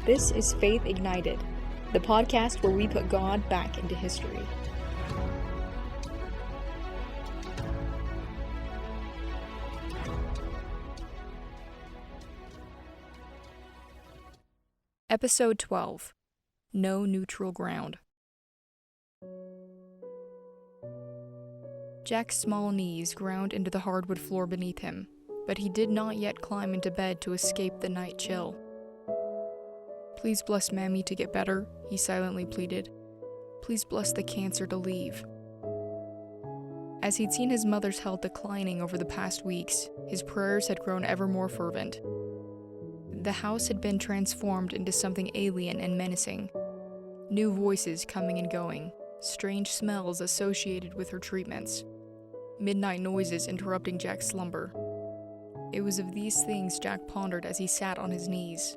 This is Faith Ignited, the podcast where we put God back into history. Episode 12. No Neutral Ground. Jack's small knees ground into the hardwood floor beneath him, but he did not yet climb into bed to escape the night chill. "Please bless Mammy to get better," he silently pleaded. "Please bless the cancer to leave." As he'd seen his mother's health declining over the past weeks, his prayers had grown ever more fervent. The house had been transformed into something alien and menacing. New voices coming and going, strange smells associated with her treatments, midnight noises interrupting Jack's slumber. It was of these things Jack pondered as he sat on his knees.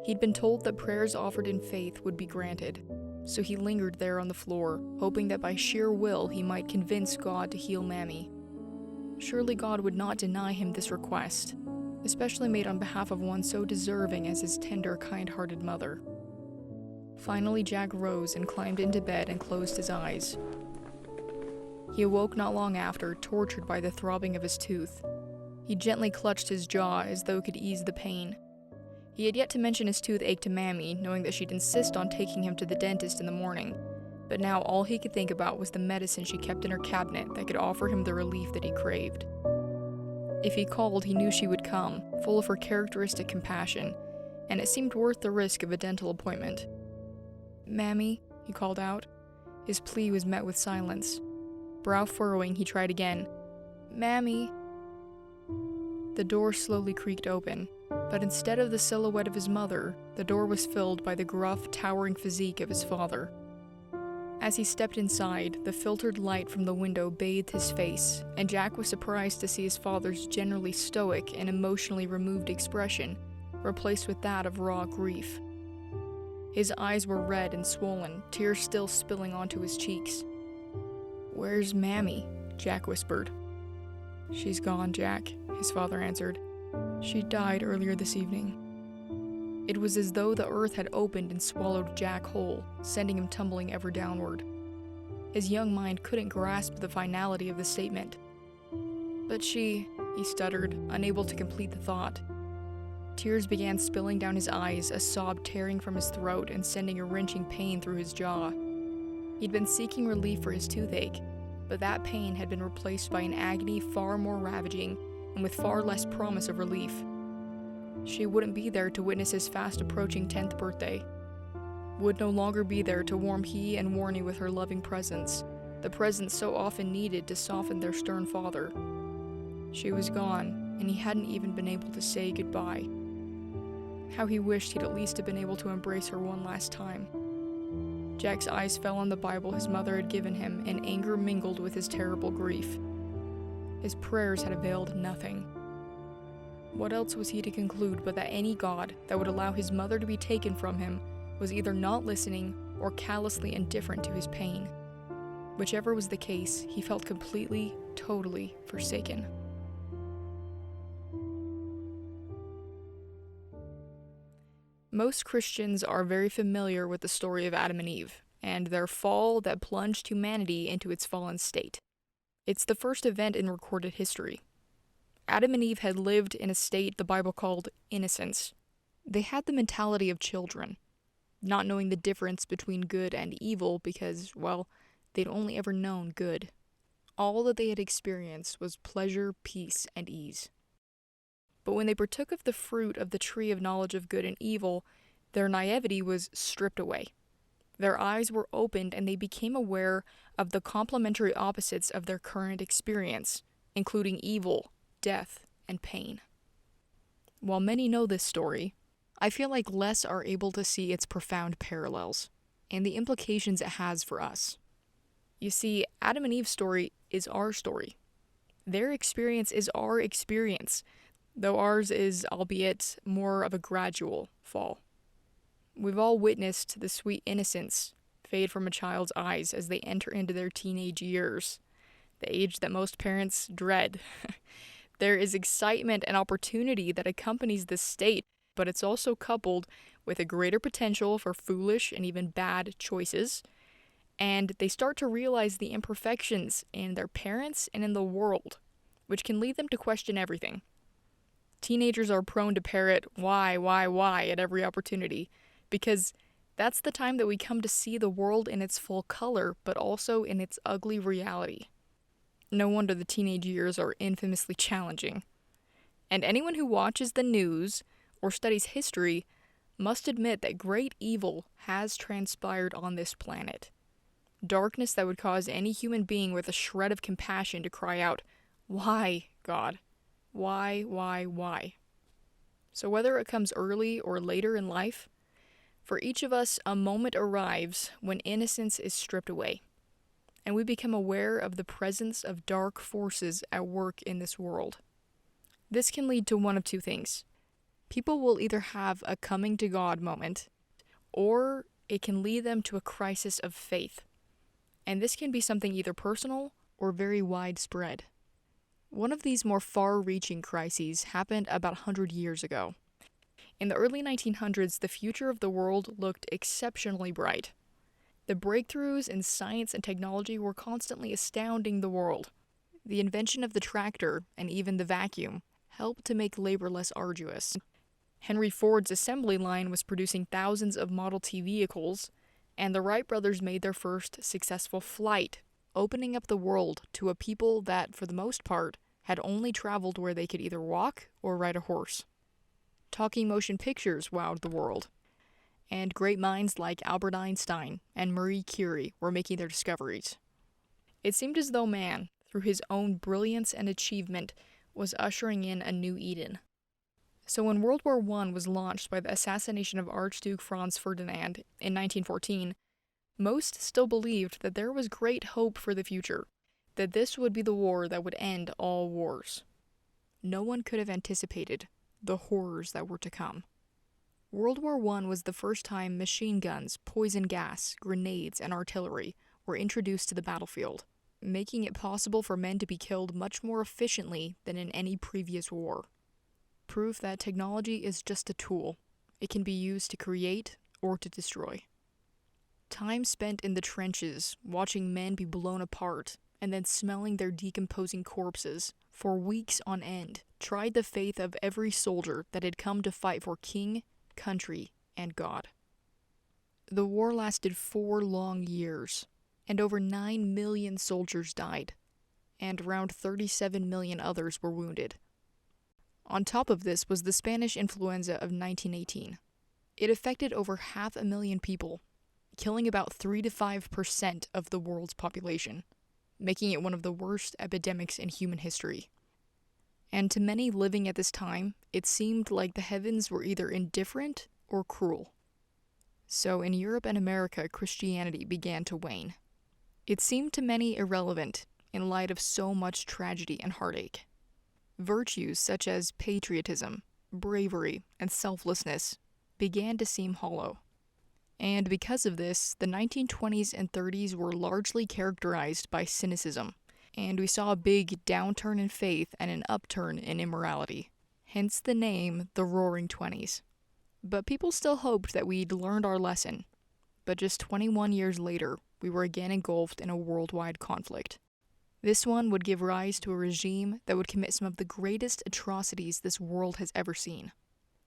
He'd been told that prayers offered in faith would be granted, so he lingered there on the floor, hoping that by sheer will he might convince God to heal Mammy. Surely God would not deny him this request, especially made on behalf of one so deserving as his tender, kind-hearted mother. Finally, Jack rose and climbed into bed and closed his eyes. He awoke not long after, tortured by the throbbing of his tooth. He gently clutched his jaw as though it could ease the pain. He had yet to mention his toothache to Mammy, knowing that she'd insist on taking him to the dentist in the morning, but now all he could think about was the medicine she kept in her cabinet that could offer him the relief that he craved. If he called, he knew she would come, full of her characteristic compassion, and it seemed worth the risk of a dental appointment. "Mammy," he called out. His plea was met with silence. Brow furrowing, he tried again. "Mammy." The door slowly creaked open, but instead of the silhouette of his mother, the door was filled by the gruff, towering physique of his father. As he stepped inside, the filtered light from the window bathed his face, and Jack was surprised to see his father's generally stoic and emotionally removed expression replaced with that of raw grief. His eyes were red and swollen, tears still spilling onto his cheeks. "Where's Mammy?" Jack whispered. "She's gone, Jack," his father answered. "She died earlier this evening." It was as though the earth had opened and swallowed Jack whole, sending him tumbling ever downward. His young mind couldn't grasp the finality of the statement. "But he stuttered, unable to complete the thought. Tears began spilling down his eyes, a sob tearing from his throat and sending a wrenching pain through his jaw. He'd been seeking relief for his toothache, but that pain had been replaced by an agony far more ravaging and with far less promise of relief. She wouldn't be there to witness his fast approaching 10th birthday. Would no longer be there to warm he and Warnie with her loving presence, the presence so often needed to soften their stern father. She was gone, and he hadn't even been able to say goodbye. How he wished he'd at least have been able to embrace her one last time. Jack's eyes fell on the Bible his mother had given him, and anger mingled with his terrible grief. His prayers had availed nothing. What else was he to conclude but that any God that would allow his mother to be taken from him was either not listening or callously indifferent to his pain? Whichever was the case, he felt completely, totally forsaken. Most Christians are very familiar with the story of Adam and Eve, and their fall that plunged humanity into its fallen state. It's the first event in recorded history. Adam and Eve had lived in a state the Bible called innocence. They had the mentality of children, not knowing the difference between good and evil because, well, they'd only ever known good. All that they had experienced was pleasure, peace, and ease. But when they partook of the fruit of the tree of knowledge of good and evil, their naivety was stripped away. Their eyes were opened and they became aware of the complementary opposites of their current experience, including evil, death, and pain. While many know this story, I feel like less are able to see its profound parallels and the implications it has for us. You see, Adam and Eve's story is our story. Their experience is our experience, though ours is, albeit, more of a gradual fall. We've all witnessed the sweet innocence fade from a child's eyes as they enter into their teenage years, the age that most parents dread. There is excitement and opportunity that accompanies this state, but it's also coupled with a greater potential for foolish and even bad choices. And they start to realize the imperfections in their parents and in the world, which can lead them to question everything. Teenagers are prone to parrot why at every opportunity, because that's the time that we come to see the world in its full color, but also in its ugly reality. No wonder the teenage years are infamously challenging. And anyone who watches the news or studies history must admit that great evil has transpired on this planet. Darkness that would cause any human being with a shred of compassion to cry out, "Why, God? Why? So whether it comes early or later in life, for each of us a moment arrives when innocence is stripped away, and we become aware of the presence of dark forces at work in this world. This can lead to one of two things. People will either have a coming to God moment, or it can lead them to a crisis of faith. And this can be something either personal or very widespread. One of these more far-reaching crises happened about 100 years ago. In the early 1900s, the future of the world looked exceptionally bright. The breakthroughs in science and technology were constantly astounding the world. The invention of the tractor and even the vacuum helped to make labor less arduous. Henry Ford's assembly line was producing thousands of Model T vehicles, and the Wright brothers made their first successful flight, opening up the world to a people that, for the most part, had only traveled where they could either walk or ride a horse. Talking motion pictures wowed the world, and great minds like Albert Einstein and Marie Curie were making their discoveries. It seemed as though man, through his own brilliance and achievement, was ushering in a new Eden. So when World War I was launched by the assassination of Archduke Franz Ferdinand in 1914, most still believed that there was great hope for the future, that this would be the war that would end all wars. No one could have anticipated the horrors that were to come. World War I was the first time machine guns, poison gas, grenades, and artillery were introduced to the battlefield, making it possible for men to be killed much more efficiently than in any previous war. Proof that technology is just a tool. It can be used to create or to destroy. Time spent in the trenches, watching men be blown apart, and then smelling their decomposing corpses for weeks on end, tried the faith of every soldier that had come to fight for king, country, and God. The war lasted 4 long years, and over 9 million soldiers died, and around 37 million others were wounded. On top of this was the Spanish influenza of 1918. It affected over 500,000 people, killing about 3 to 5% of the world's population, making it one of the worst epidemics in human history. And to many living at this time, it seemed like the heavens were either indifferent or cruel. So in Europe and America, Christianity began to wane. It seemed to many irrelevant in light of so much tragedy and heartache. Virtues such as patriotism, bravery, and selflessness began to seem hollow. And because of this, the 1920s and 30s were largely characterized by cynicism, and we saw a big downturn in faith and an upturn in immorality. Hence the name, the Roaring Twenties. But people still hoped that we'd learned our lesson. But just 21 years later, we were again engulfed in a worldwide conflict. This one would give rise to a regime that would commit some of the greatest atrocities this world has ever seen.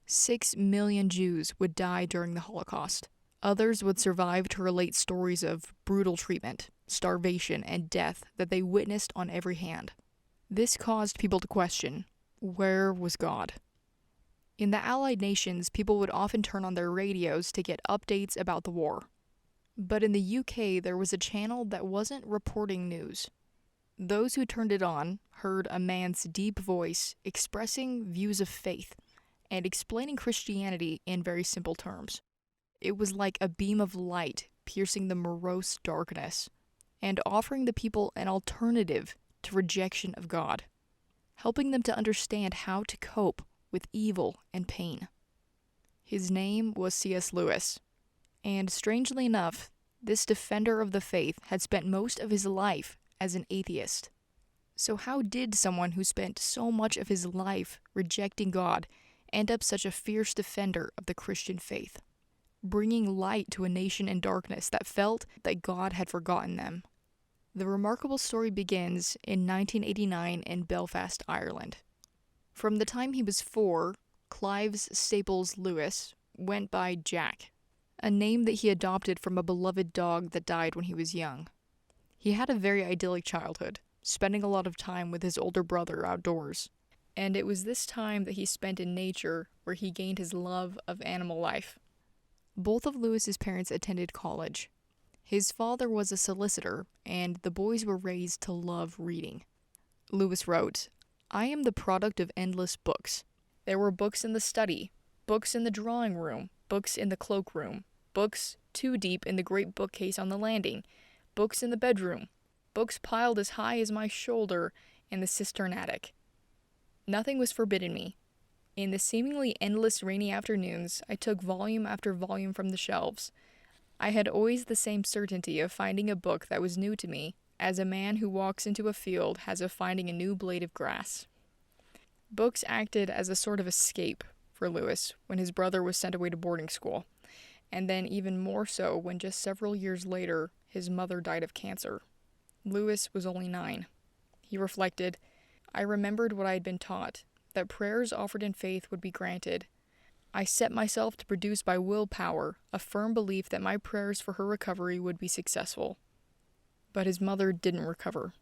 6 million Jews would die during the Holocaust. Others would survive to relate stories of brutal treatment, starvation, and death that they witnessed on every hand. This caused people to question, where was God? In the Allied nations, people would often turn on their radios to get updates about the war. But in the UK, there was a channel that wasn't reporting news. Those who turned it on heard a man's deep voice expressing views of faith and explaining Christianity in very simple terms. It was like a beam of light piercing the morose darkness and offering the people an alternative to rejection of God, helping them to understand how to cope with evil and pain. His name was C.S. Lewis, and strangely enough, this defender of the faith had spent most of his life as an atheist. So how did someone who spent so much of his life rejecting God end up such a fierce defender of the Christian faith, bringing light to a nation in darkness that felt that God had forgotten them. The remarkable story begins in 1989 in Belfast, Ireland. From the time he was 4, Clives Staples Lewis went by Jack, a name that he adopted from a beloved dog that died when he was young. He had a very idyllic childhood, spending a lot of time with his older brother outdoors. And it was this time that he spent in nature where he gained his love of animal life. Both of Lewis's parents attended college. His father was a solicitor, and the boys were raised to love reading. Lewis wrote, "I am the product of endless books. There were books in the study, books in the drawing room, books in the cloakroom, books too deep in the great bookcase on the landing, books in the bedroom, books piled as high as my shoulder in the cistern attic. Nothing was forbidden me. In the seemingly endless rainy afternoons, I took volume after volume from the shelves. I had always the same certainty of finding a book that was new to me, as a man who walks into a field has of finding a new blade of grass." Books acted as a sort of escape for Lewis when his brother was sent away to boarding school, and then even more so when just several years later his mother died of cancer. Lewis was only 9. He reflected, "I remembered what I had been taught, that prayers offered in faith would be granted. I set myself to produce by willpower a firm belief that my prayers for her recovery would be successful." But his mother didn't recover,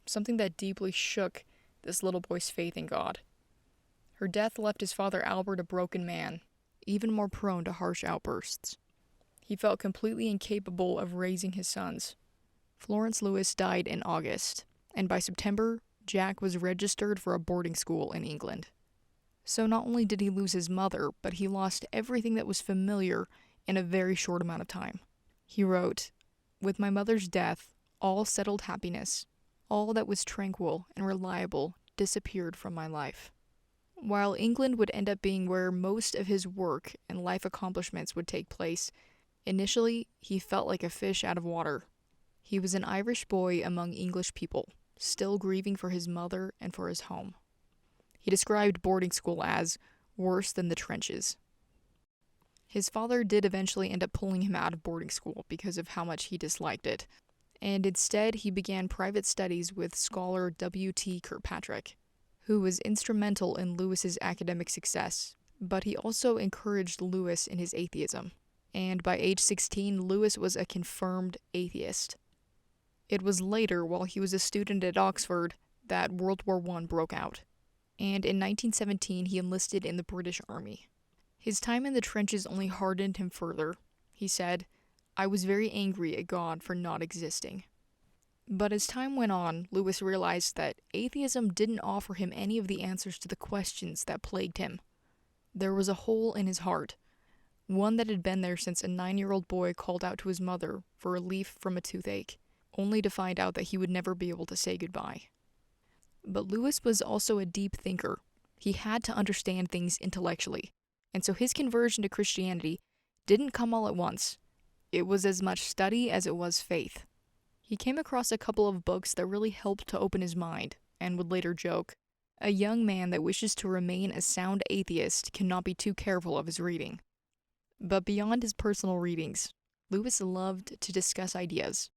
something that deeply shook this little boy's faith in God. Her death left his father Albert a broken man, even more prone to harsh outbursts. He felt completely incapable of raising his sons. Florence Lewis died in August, and by September, Jack was registered for a boarding school in England. So not only did he lose his mother, but he lost everything that was familiar in a very short amount of time. He wrote, "With my mother's death, all settled happiness, all that was tranquil and reliable disappeared from my life." While England would end up being where most of his work and life accomplishments would take place, initially he felt like a fish out of water. He was an Irish boy among English people, still grieving for his mother and for his home. He described boarding school as worse than the trenches. His father did eventually end up pulling him out of boarding school because of how much he disliked it, and instead he began private studies with scholar W.T. Kirkpatrick, who was instrumental in Lewis's academic success, but he also encouraged Lewis in his atheism, and by age 16, Lewis was a confirmed atheist. It was later, while he was a student at Oxford, that World War I broke out, and in 1917 he enlisted in the British Army. His time in the trenches only hardened him further. He said, "I was very angry at God for not existing." But as time went on, Lewis realized that atheism didn't offer him any of the answers to the questions that plagued him. There was a hole in his heart, one that had been there since a 9-year-old boy called out to his mother for relief from a toothache, only to find out that he would never be able to say goodbye. But Lewis was also a deep thinker. He had to understand things intellectually, and so his conversion to Christianity didn't come all at once. It was as much study as it was faith. He came across a couple of books that really helped to open his mind, and would later joke, "A young man that wishes to remain a sound atheist cannot be too careful of his reading." But beyond his personal readings, Lewis loved to discuss ideas,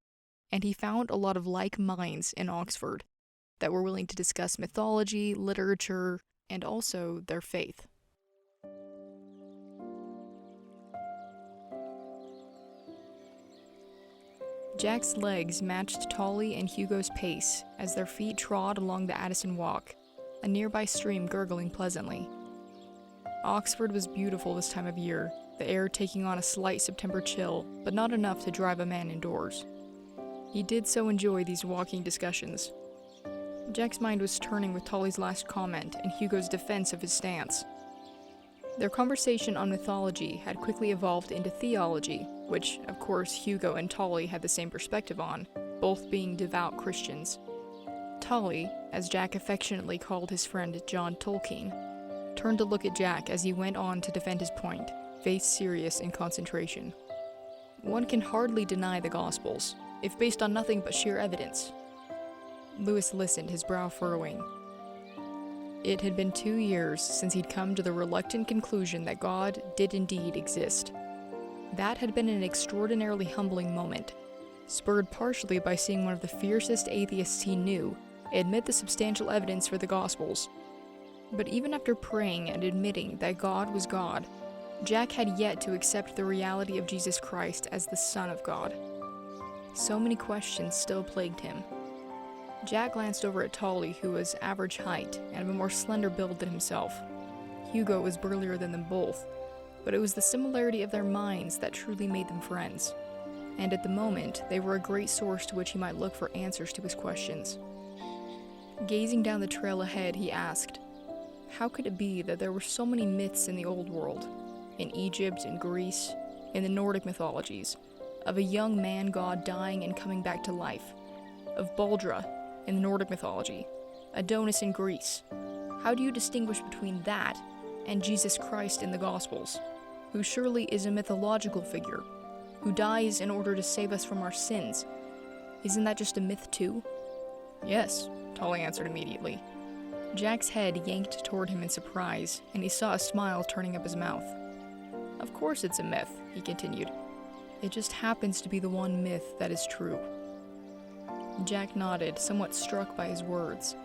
and he found a lot of like minds in Oxford that were willing to discuss mythology, literature, and also their faith. Jack's legs matched Tolly and Hugo's pace as their feet trod along the Addison Walk, a nearby stream gurgling pleasantly. Oxford was beautiful this time of year, the air taking on a slight September chill, but not enough to drive a man indoors. He did so enjoy these walking discussions. Jack's mind was turning with Tolly's last comment and Hugo's defense of his stance. Their conversation on mythology had quickly evolved into theology, which, of course, Hugo and Tolly had the same perspective on, both being devout Christians. Tolly, as Jack affectionately called his friend John Tolkien, turned to look at Jack as he went on to defend his point, face serious in concentration. One can hardly deny the Gospels, if based on nothing but sheer evidence. Lewis listened, his brow furrowing. It had been 2 years since he'd come to the reluctant conclusion that God did indeed exist. That had been an extraordinarily humbling moment, spurred partially by seeing one of the fiercest atheists he knew admit the substantial evidence for the Gospels. But even after praying and admitting that God was God, Jack had yet to accept the reality of Jesus Christ as the Son of God. So many questions still plagued him. Jack glanced over at Tolly, who was average height and of a more slender build than himself. Hugo was burlier than them both, but it was the similarity of their minds that truly made them friends. And at the moment, they were a great source to which he might look for answers to his questions. Gazing down the trail ahead, he asked, how could it be that there were so many myths in the old world, in Egypt and Greece, in the Nordic mythologies, of a young man-god dying and coming back to life, of Baldra in the Nordic mythology, Adonis in Greece? How do you distinguish between that and Jesus Christ in the Gospels, who surely is a mythological figure, who dies in order to save us from our sins? Isn't that just a myth too? Yes, Tolly answered immediately. Jack's head yanked toward him in surprise, and he saw a smile turning up his mouth. Of course it's a myth, he continued. It just happens to be the one myth that is true. Jack nodded, somewhat struck by his words.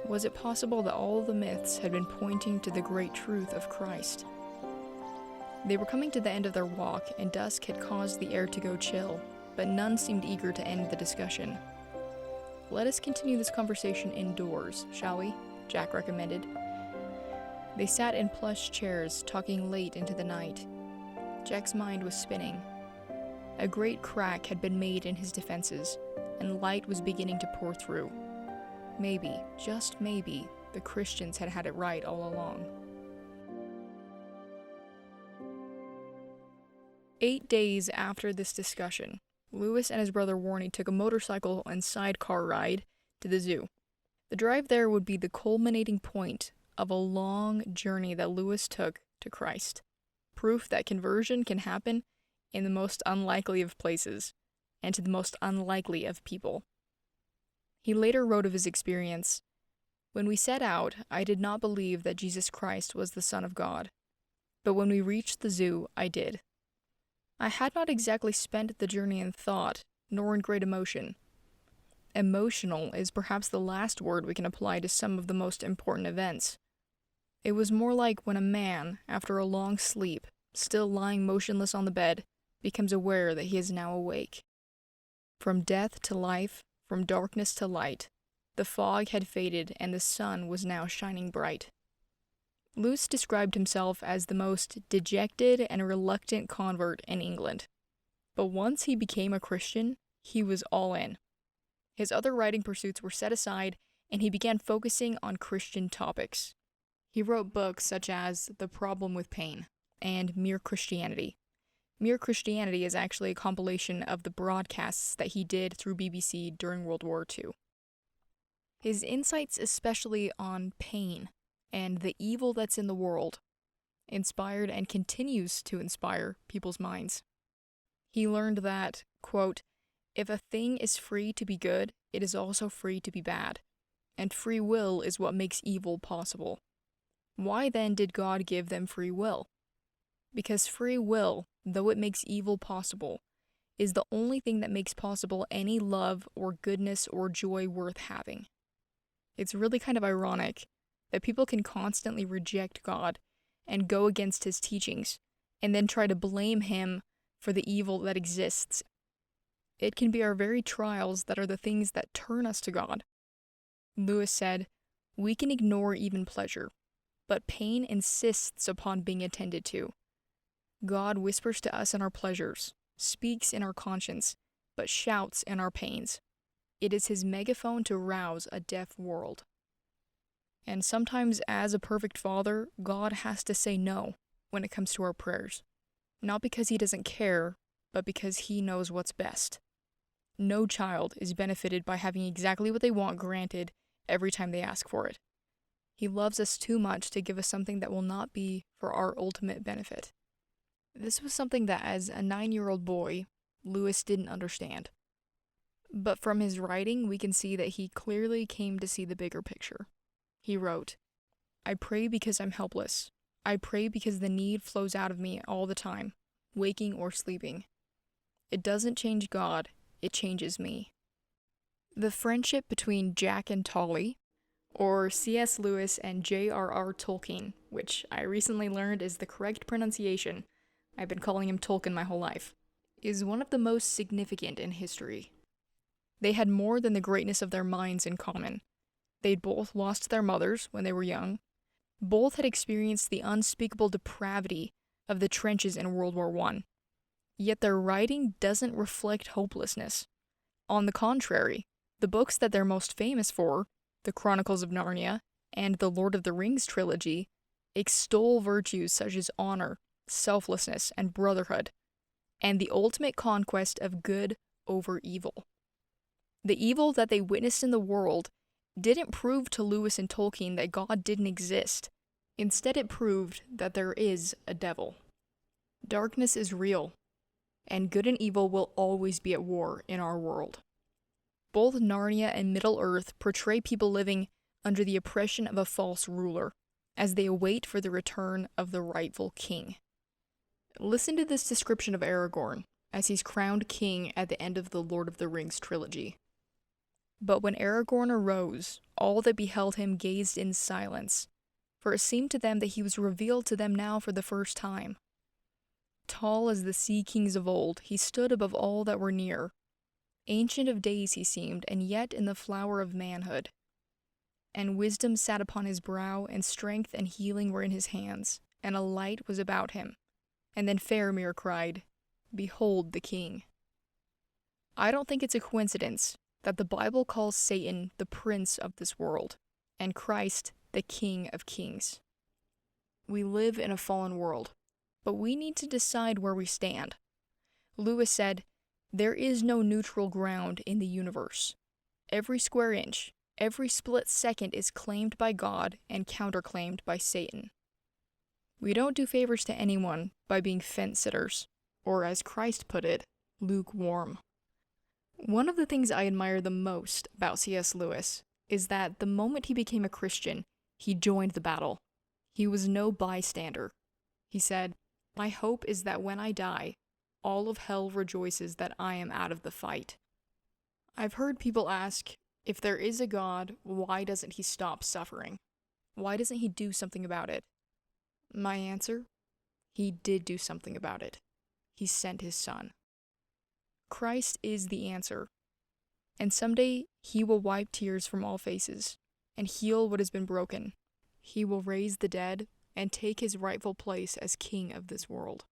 Was it possible that all the myths had been pointing to the great truth of Christ? They were coming to the end of their walk, and dusk had caused the air to go chill, but none seemed eager to end the discussion. Let us continue this conversation indoors, shall we? Jack recommended. They sat in plush chairs, talking late into the night. Jack's mind was spinning. A great crack had been made in his defenses, and light was beginning to pour through. Maybe, just maybe, the Christians had had it right all along. 8 days after this discussion, Lewis and his brother Warnie took a motorcycle and sidecar ride to the zoo. The drive there would be the culminating point of a long journey that Lewis took to Christ. Proof that conversion can happen in the most unlikely of places, and to the most unlikely of people. He later wrote of his experience, "When we set out, I did not believe that Jesus Christ was the Son of God. But when we reached the zoo, I did. I had not exactly spent the journey in thought, nor in great emotion. Emotional is perhaps the last word we can apply to some of the most important events. It was more like when a man, after a long sleep, still lying motionless on the bed, becomes aware that he is now awake. From death to life, from darkness to light, the fog had faded and the sun was now shining bright." Lewis described himself as the most dejected and reluctant convert in England. But once he became a Christian, he was all in. His other writing pursuits were set aside, and he began focusing on Christian topics. He wrote books such as The Problem with Pain and Mere Christianity. Mere Christianity is actually a compilation of the broadcasts that he did through BBC during World War II. His insights, especially on pain and the evil that's in the world, inspired and continues to inspire people's minds. He learned that, quote, "If a thing is free to be good, it is also free to be bad, and free will is what makes evil possible. Why then did God give them free will? Because free will, though it makes evil possible, is the only thing that makes possible any love or goodness or joy worth having." It's really kind of ironic that people can constantly reject God and go against his teachings, and then try to blame him for the evil that exists. It can be our very trials that are the things that turn us to God. Lewis said, "We can ignore even pleasure, but pain insists upon being attended to. God whispers to us in our pleasures, speaks in our conscience, but shouts in our pains. It is his megaphone to rouse a deaf world." And sometimes, as a perfect father, God has to say no when it comes to our prayers. Not because he doesn't care, but because he knows what's best. No child is benefited by having exactly what they want granted every time they ask for it. He loves us too much to give us something that will not be for our ultimate benefit. This was something that, as a 9-year-old boy, Lewis didn't understand. But from his writing, we can see that he clearly came to see the bigger picture. He wrote, I pray because I'm helpless. I pray because the need flows out of me all the time, waking or sleeping. It doesn't change God, it changes me. The friendship between Jack and Tolly, or C.S. Lewis and J.R.R. Tolkien, which I recently learned is the correct pronunciation, I've been calling him Tolkien my whole life, is one of the most significant in history. They had more than the greatness of their minds in common. They'd both lost their mothers when they were young. Both had experienced the unspeakable depravity of the trenches in World War I. Yet their writing doesn't reflect hopelessness. On the contrary, the books that they're most famous for, the Chronicles of Narnia and the Lord of the Rings trilogy, extol virtues such as honor, selflessness, and brotherhood, and the ultimate conquest of good over evil. The evil that they witnessed in the world didn't prove to Lewis and Tolkien that God didn't exist. Instead, it proved that there is a devil. Darkness is real, and good and evil will always be at war in our world. Both Narnia and Middle-earth portray people living under the oppression of a false ruler, as they await for the return of the rightful king. Listen to this description of Aragorn, as he's crowned king at the end of the Lord of the Rings trilogy. But when Aragorn arose, all that beheld him gazed in silence, for it seemed to them that he was revealed to them now for the first time. Tall as the sea kings of old, he stood above all that were near. Ancient of days he seemed, and yet in the flower of manhood. And wisdom sat upon his brow, and strength and healing were in his hands, and a light was about him. And then Faramir cried, "Behold the king." I don't think it's a coincidence that the Bible calls Satan the prince of this world, and Christ the King of Kings. We live in a fallen world, but we need to decide where we stand. Lewis said, "There is no neutral ground in the universe. Every square inch, every split second is claimed by God and counterclaimed by Satan. We don't do favors to anyone by being fence-sitters, or as Christ put it, lukewarm." One of the things I admire the most about C.S. Lewis is that the moment he became a Christian, he joined the battle. He was no bystander. He said, "My hope is that when I die, all of hell rejoices that I am out of the fight." I've heard people ask, if there is a God, why doesn't he stop suffering? Why doesn't he do something about it? My answer? He did do something about it. He sent his son. Christ is the answer. And someday he will wipe tears from all faces and heal what has been broken. He will raise the dead and take his rightful place as king of this world.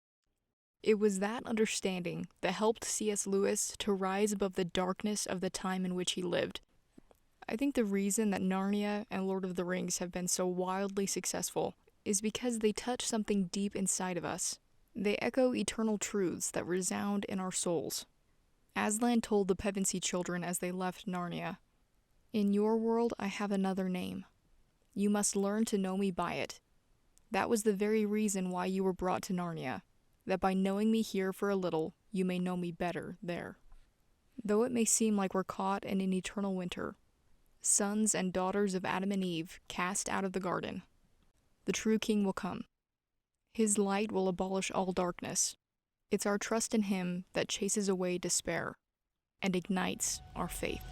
It was that understanding that helped C.S. Lewis to rise above the darkness of the time in which he lived. I think the reason that Narnia and Lord of the Rings have been so wildly successful is because they touch something deep inside of us. They echo eternal truths that resound in our souls. Aslan told the Pevensey children as they left Narnia, "In your world I have another name. You must learn to know me by it. That was the very reason why you were brought to Narnia, that by knowing me here for a little, you may know me better there." Though it may seem like we're caught in an eternal winter, sons and daughters of Adam and Eve cast out of the garden, the true king will come. His light will abolish all darkness. It's our trust in him that chases away despair and ignites our faith.